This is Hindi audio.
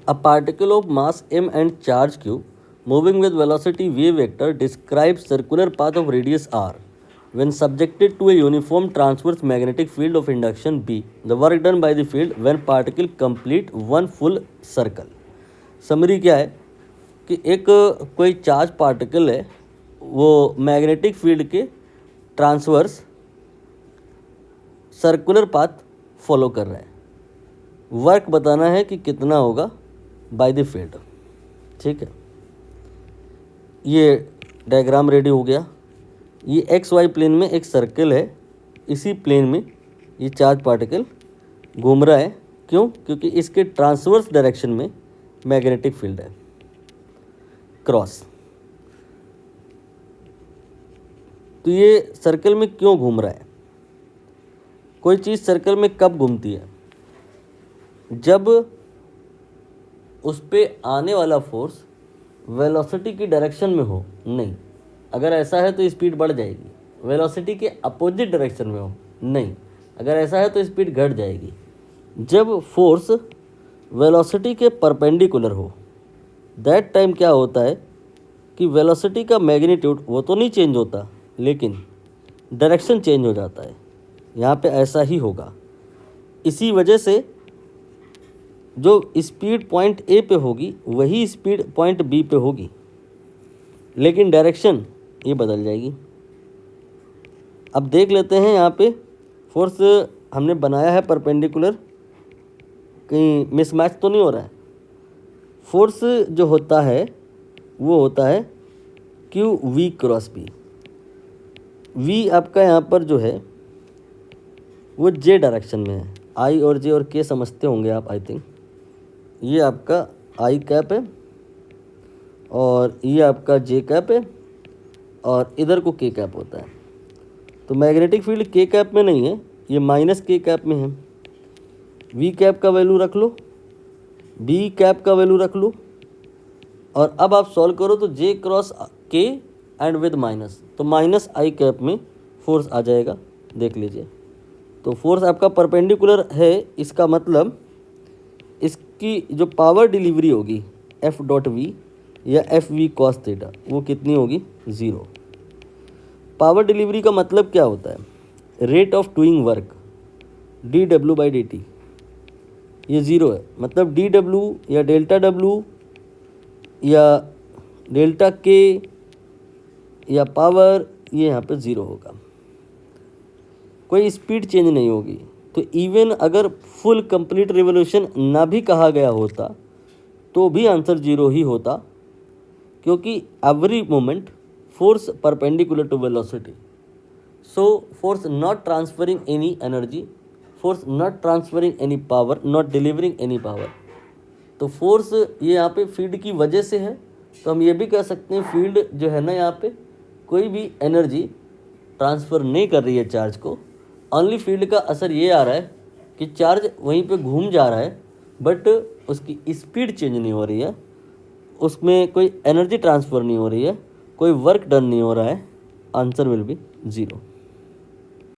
A particle of mass m and charge q moving with velocity v vector describes circular path of radius r when subjected to a uniform transverse magnetic field of induction B. The work done by the field when particle complete one full circle. Summary क्या है कि एक कोई चार्ज पार्टिकल है, वो मैग्नेटिक फील्ड के ट्रांसवर्स सर्कुलर पाथ फॉलो कर रहा है. वर्क बताना है कि कितना होगा बाय द फील्ड. ठीक है, ये डायग्राम रेडी हो गया. ये एक्स वाई प्लेन में एक सर्कल है, इसी प्लेन में ये चार्ज पार्टिकल घूम रहा है. क्यों? क्योंकि इसके ट्रांसवर्स डायरेक्शन में मैग्नेटिक फील्ड है क्रॉस. तो ये सर्कल में क्यों घूम रहा है? कोई चीज़ सर्कल में कब घूमती है? जब उस पे आने वाला फोर्स वेलोसिटी की डायरेक्शन में हो. नहीं, अगर ऐसा है तो स्पीड बढ़ जाएगी. वेलोसिटी के अपोजिट डायरेक्शन में हो. नहीं, अगर ऐसा है तो स्पीड घट जाएगी. जब फोर्स वेलोसिटी के परपेंडिकुलर हो, दैट टाइम क्या होता है कि वेलोसिटी का मैग्नीट्यूड वो तो नहीं चेंज होता, लेकिन डायरेक्शन चेंज हो जाता है. यहाँ पे ऐसा ही होगा. इसी वजह से जो स्पीड पॉइंट ए पे होगी वही स्पीड पॉइंट बी पे होगी, लेकिन डायरेक्शन ये बदल जाएगी. अब देख लेते हैं यहाँ पे फोर्स हमने बनाया है परपेंडिकुलर, कहीं मिसमैच तो नहीं हो रहा है. फोर्स जो होता है वो होता है Q V cross B. V आपका यहाँ पर जो है वो जे डायरेक्शन में है. आई और जे और के समझते होंगे आप, आई थिंक. ये आपका आई कैप है और ये आपका जे कैप है और इधर को के कैप होता है. तो मैग्नेटिक फील्ड के कैप में नहीं है, ये माइनस के कैप में है. वी कैप का वैल्यू रख लो, बी कैप का वैल्यू रख लो, और अब आप सॉल्व करो तो जे क्रॉस के एंड विद माइनस, तो माइनस आई कैप में फोर्स आ जाएगा. देख लीजिए, तो फोर्स आपका परपेंडिकुलर है, इसका मतलब इसकी जो पावर डिलीवरी होगी एफ डॉट वी या एफ वी कॉस थीटा, वो कितनी होगी? 0. पावर डिलीवरी का मतलब क्या होता है? Rate of doing work D W by D T, ये 0 है. मतलब डी डब्ल्यू या डेल्टा डब्ल्यू या डेल्टा के या पावर, ये यहाँ पे 0 होगा. कोई स्पीड चेंज नहीं होगी. तो इवन अगर फुल कंप्लीट रिवोल्यूशन ना भी कहा गया होता तो भी आंसर 0 ही होता, क्योंकि every moment force perpendicular to velocity. So force not transferring any energy, force not transferring any power, not delivering any power. तो फोर्स ये यहाँ पे फील्ड की वजह से है. तो हम ये भी कह सकते हैं फील्ड जो है ना, यहाँ पे कोई भी एनर्जी ट्रांसफ़र नहीं कर रही है चार्ज को. ओनली फील्ड का असर ये आ रहा है कि चार्ज वहीं पे घूम जा रहा है, बट उसकी स्पीड चेंज नहीं हो रही है, उसमें कोई एनर्जी ट्रांसफ़र नहीं हो रही है, कोई वर्क डन नहीं हो रहा है. Answer will be 0.